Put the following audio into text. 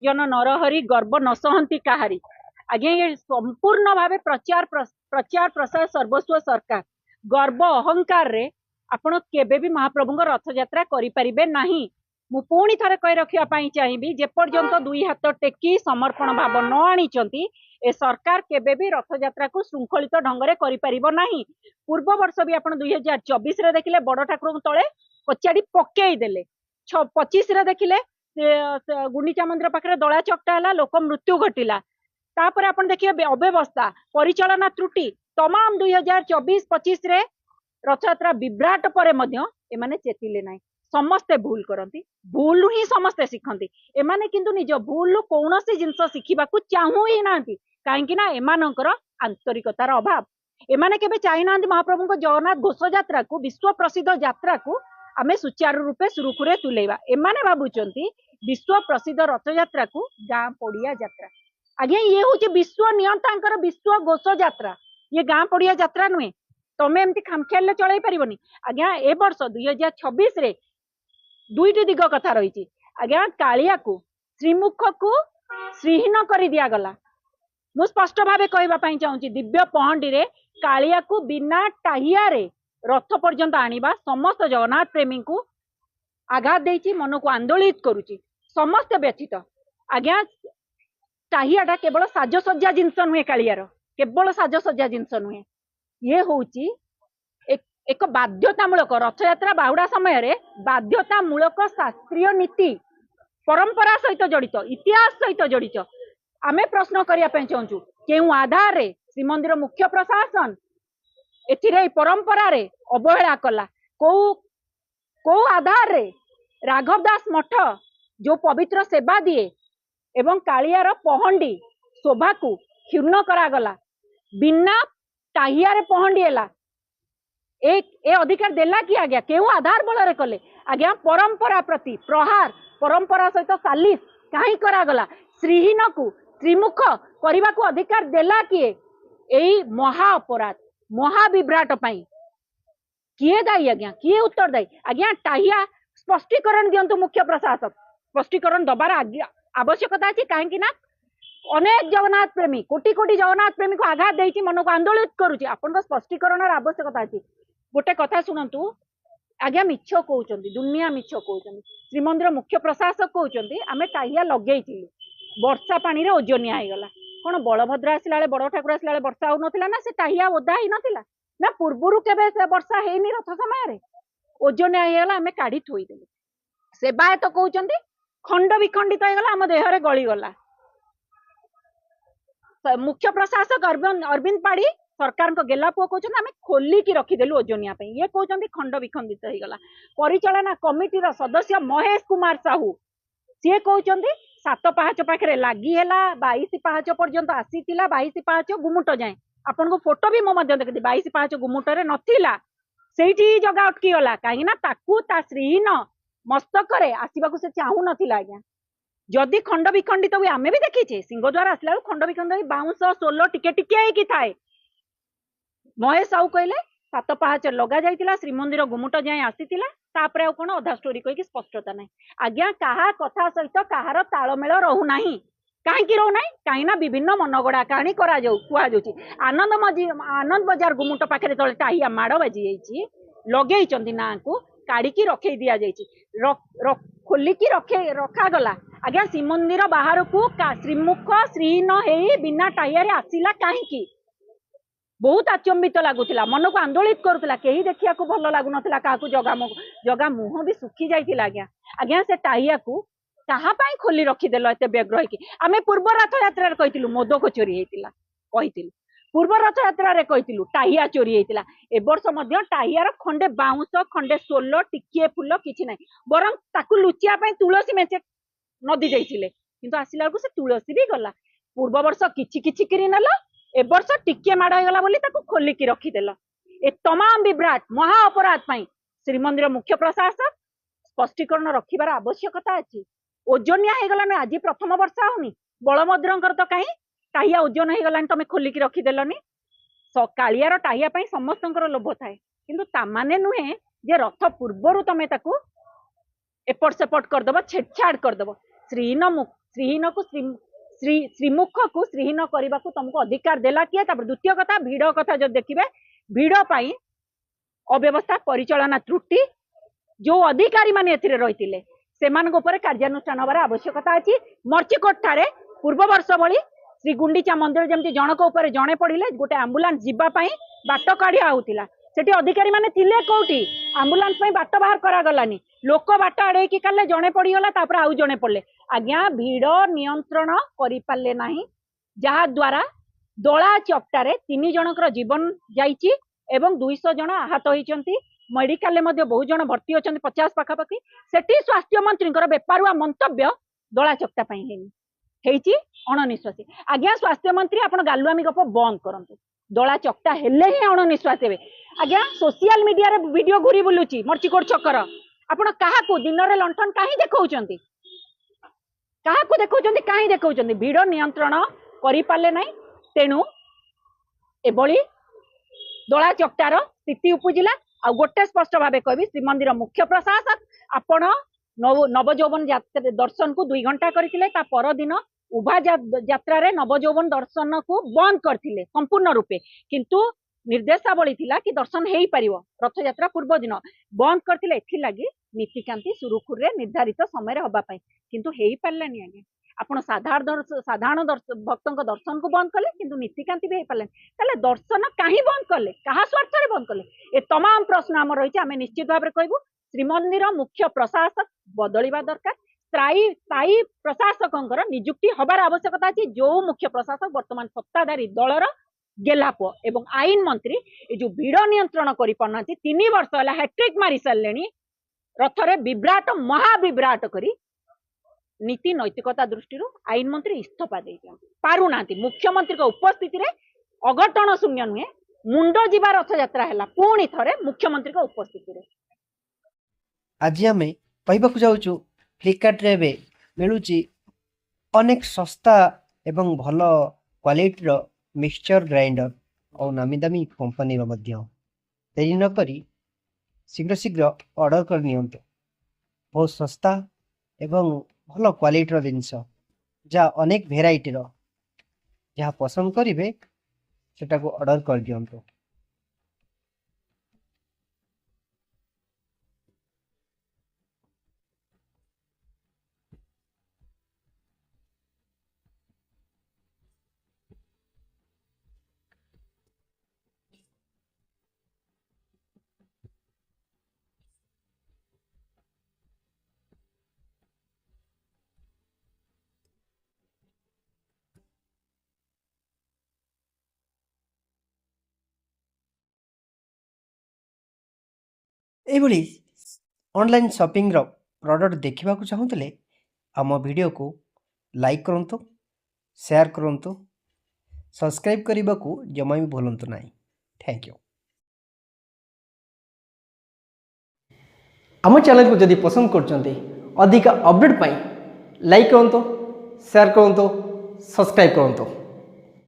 जन नरहरि गर्व न सहंती काहारी। आज्ञा ये संपूर्ण भाव प्रचार प्रसार सर्वस्व सरकार गर्व अहंकार रे आपण केबे भी महाप्रभु रथ यात्रा करि परिबे नाही। मु पुणी थरे कहि रखिया चाहिए जेपर्यंत दुई हाथ टेकी समर्पण भाव न आनी ए सरकार केबे भी रथ यात्रा को श्रृंखलित ढंग से करि परिबो नाही। पूर्व वर्ष भी आपण 2024 रे देखिले बड़ ठाकुर तले कचाड़ी पकई देले। 25 रे देखिले गुंडीचा मंदिर पाखे दला चकटा है लोक मृत्यु घटिला। तापर आपण देखिए अव्यवस्था परिचालना त्रुटि तमाम 2024-25 रे रथयात्रा विभ्राट पर एमाने चेतिले नाही। समस्ते भूल करती भूल ही समस्ते शिखती एमाने किंतु निज भूल कौन सी जिनस शिखा चाहू ही ना कहीं एमानकर आंतरिकतार अभाव। एमाने केबे चाहि ना महाप्रभु को जगन्नाथ घोष यात्रा को विश्व प्रसिद्ध यात्रा को आमे सुचारू रूपे सुरुखुरे तुलेबा। एमाने भाबुचंती विश्व प्रसिद्ध रथ यात्रा को गाँ पड़िया यात्रा। आज्ञा ये हूँ विश्व नियंतांकर विश्व घोष यात्रा, ये गाँ पड़िया यात्रा नुहे। तमें एमती खामखियाल चलाई पारिबनी। आज्ञा ए वर्ष 2026 रे दुईटी दिग कथा रही। आज्ञा कालिया को श्रीमुख को श्रीहीन कर दिया गला। मु स्पष्ट भाव कहवाई चाहूँगी दिव्य पहंडी रे कालिया को बिना टाहिया रे रथ पर्यंत आनिबा समस्त जगन्नाथ प्रेमी को आघात देछि, मन को आंदोलित करुछि, समस्त व्यथित। आज्ञा टाहियाटा केवल साजसज्जा जिनस नुहे, कालियार केवल साजसज्जा जिनस नुहे। ये हूँ एक बाध्यतामूलक रथयात्रा बाहुड़ा समय रे बाध्यतामूलक शास्त्रीय नीति परंपरा सहित जड़ित इतिहास सहित जड़ित। आमे प्रश्न करने चाहूँ केउ आधार रे श्रीमंदिर मुख्य प्रशासन एथिरे परंपरा रे अवहेला कला। को आधार रे राघव दास मठ जो पवित्र सेवा दिए एवं कालियार पहंडी शोभा को क्षुण्ण करागला। बिना टाहिया रे पहंडी एला ए अधिकार देला कि आज्ञा केउ आधार बल रे कले। आज्ञा परंपरा प्रति प्रहार परंपरा सहित सालिस कहीं करागला। श्रीहीन को त्रिमुख करने को अधिकार देला किए? एई महा अपराध महाविभ्राट पाई किए दायी आज्ञा, किए उत्तरदायी? आज्ञा टाहिया स्पष्टीकरण दियंतु मुख्य प्रशासक, स्पष्टीकरण दबार आवश्यकता अच्छी। कहीं ना अनेक जगन्नाथ प्रेमी कोटी कोटी जगन्नाथ प्रेमी को आघात देती, मन को आंदोलित करुच्ची। आपन स्पष्टीकरण आवश्यकता अच्छी। गोटे कथा शुणु आज्ञा, मिछ कहते दुनिया मिछ कहते। श्रीमंदिर मुख्य प्रशासक कहते आमे टाहिया लगे वर्षा पानी रे ओजनिया होगला। कौन बलभद्र आसला बड़ ठाकुर आसला वर्षा हो ना ना, से टाहिया ओदा ही नथिला ना? पूर्वर केबे से वर्षा हेनी रथ समय ओजनिया होगला, आमे काढ़ी थोईदेलु। सेवायत कहते खंड विखंडित होगला, आम देहरे गलीगला। मुख्य प्रशासक अरविंद पाड़ी सरकार को गेला पुओ कहते आम खोलिकी रखीदेलु ओजनिया। ये कहते खंड विखंडित होगला। परिचालना कमिटीर सदस्य महेश कुमार साहू सी कहते 7 पाहाच पाखे लगी है 22 पाहाच पर्यंत आसीला। 22 पाहाच गुमुट जाए आपन को फोटो भी मो देखी 22 पाहाच गुमुटे नथिला, सेठी जगह अटकी गला। कहीं ताकू ता श्रीहीन मस्तक आसवाक से चाहू नथिला। आज्ञा जदि खंड विखंडित हुए आमे भी देखीचे, सिंहद्वार आसला खंड विखंडित बाउंस सोलो टिके टिके होइकी थाए। महेश साहू कहले 7 पाहाच लगा जाइतिला, श्रीमंदिर गुमुट जाए आसीतिला। तापरे आ कोन अधा स्टोरी कहि स्पष्टता नहीं। आज्ञा कहा कथा सहित कहार तालमेल रहू नाही। कहीं रहू नाही? कहीं विभिन्न मनगड़ा कहानी करा जाऊ कुआ जाउची। आनंद बजार गुमुट पाखे तले टाहिया माड़ बाजी जाइए लगे ना को काढ़ी रखे दि जाइए खोलिकी रखा गला। आज्ञा श्रीमंदिर बाहर को श्रीमुख श्रीहीन हे बिना टाहिया आसला कहीं? बहुत आचंबित लगुला, मन को आंदोलित करुला। कहीं देखिया को भल लगुन क्या जगह मुह भी सुखी जाइए। आज्ञा आज्ञा से टाहिया को कहा खोली रखीदेल एत व्यग्र होगी। आम पूर्व रथ यात्रा कहलु मोदक चोरी होता कही, पूर्व रथ यात्रा कहलु टाहिया चोरी होता। ए वर्ष टाहियार खंडे बाउंस खंडे सोल टिके फुल किसी ना, बर ताकू लुचिया तुलसी मेचे नदी जाइए किंतु आसला से तुलसी भी गला। पूर्व वर्ष किछि किछि किरी नेल, ए वर्ष टिके माड़ होगला बोली ताकू खोलिकी रखीदेल। ए तमाम विभ्राट महा अपराध पाई श्रीमंदिर मुख्य प्रशासक स्पष्टीकरण रखिबार आवश्यकता अच्छी। ओजनिया होगला आज प्रथम वर्षा होनी, बलभद्रंकर तो कहीं टाहिया ओजन होगला तुम खोलिकी रखीदेलनी। कालियार टाहिया समस्त लोभ थाए किंतु तामाने नुहे जे रथ पूर्वर तुम ताकू एपट सेपट करदेव, छेड़छाड़ करदेव। श्रीहीन को श्रीमुख को श्रीहीन करने को तुमको अधिकार देला किए। द्वितीय कथा भिड़ कथा जो देखिए भिड़ पाई अव्यवस्था परिचालना त्रुटि जो अधिकारी माने एथिरे रहितिले सेमानक ऊपर कार्यानुष्ठान हबार आवश्यकता अछि। मर्चिकोट ठारे पूर्व वर्ष भली श्री गुंडीचा मंदिर जमती जनक ऊपर जणे पड़िले गोटे आंबुलांस जीवा पई बाट काढिया होतिला सेठी अधिकारी माने थिले कोठी आंबुलांस पई बाट बाहर करा गलानी लोक बाट आड़े की काले जणे पड़ी गला तापर आउ जणे पड़ले आज्ञा भीड़ नियंत्रण करि पाले नाही जहा द्वारा दला चकटारे 3 जनकर जीवन जाईची एवं 200 जन आहत होइचंती। मेडिकल में बहुत जन भर्ती होचंती 50 पाखापाखि सेठी स्वास्थ्य मंत्री बेपारुआ मंतव्य दला चकटा हेची अणनिश्वासी। आज्ञा स्वास्थ्य मंत्री आपण गालुआमी गप बंद करंतु दला चकटा हेले ही अणनिश्वास हेबे। आज्ञा सोशल मीडिया रे वीडियो घुरी बुलुची मर्चिकोट छकर आपण काहाकू दिन रे लंठन काहे देखौचंती काहाकू देखौचंती काहे देखौचंती भीड़ नियंत्रण करि पाले नै तेनु एबोली दला चकटार स्थिति उपजिला। आ गोटे स्पष्ट भाव कहि श्रीमंदिर मुख्य प्रशासक आपण नवजौवन दर्शन को 2 घंटा करथिले ता पर दिन उभा यात्रा रे नवजौवन दर्शन को बंद करथिले संपूर्ण रूपे किंतु निर्देशावली थिला कि दर्शन हेई परिवो रथ यात्रा पूर्व दिन बंद करथिले एथि लागि नीतिकांति सुरुखुर रे निर्धारित समय रे हबा पई किंतु हेई पारलेनी। आगे आपण साधारण भक्तों दर्शन को बंद कले किंतु नीतिकांति भी पारे ताले दर्शन कहीं बंद कले कहा स्वार्थ रे बंद कले ए तमाम प्रश्न आम रही आम निश्चित भाव में कहबू श्रीमंदिर मुख्य प्रशासक बदलिबा दरकार स्थायी प्रशासक नियुक्ति हबार आवश्यकता अछि। जो मुख्य प्रशासक वर्तमान सत्ताधारी दलर गेलाप एवं आईन मंत्री ए जो भीड़ नियंत्रण करि पाना 3 वर्ष होला हैट्रिक मारी सारलेनी रथरे विभ्राट महाविभ्राट करी नीति नैतिकता दृष्टि आईन मंत्री इस्तीफा दे पारुना मुख्यमंत्री उपस्थिति रे अघटन शून्य नुहे मुंड जीवा रथ यात्रा है पुणी थे मुख्यमंत्री उपस्थिति रे। आज आम कहवाक जाऊँ फ्लिपकार्ट रे मिलूची अनेक सस्ता एवं भल क्वालिटी मिक्सचर ग्राइंडर और नामी दामी कंपनी देरी नक शीघ्र शीघ्र ऑर्डर कर नियंतु। बहुत सस्ता एवं भल क्वालिटी जिनस जहाँ अनेक भेराइटी जहाँ पसंद करेंगे सेटा को ऑर्डर कर दियंतु। एभली ऑनलाइन शॉपिंग रो प्रोडक्ट देखा चाहूले आम वीडियो को लाइक करूँ शेयर करूँ सब्सक्राइब करने को जमा भी भूलु ना। Thank you. आम चैनल को जदि पसंद करछन्ते अधिक अपडेट पाई लाइक करूँ शेयर करूँ सब्सक्राइब करूँ।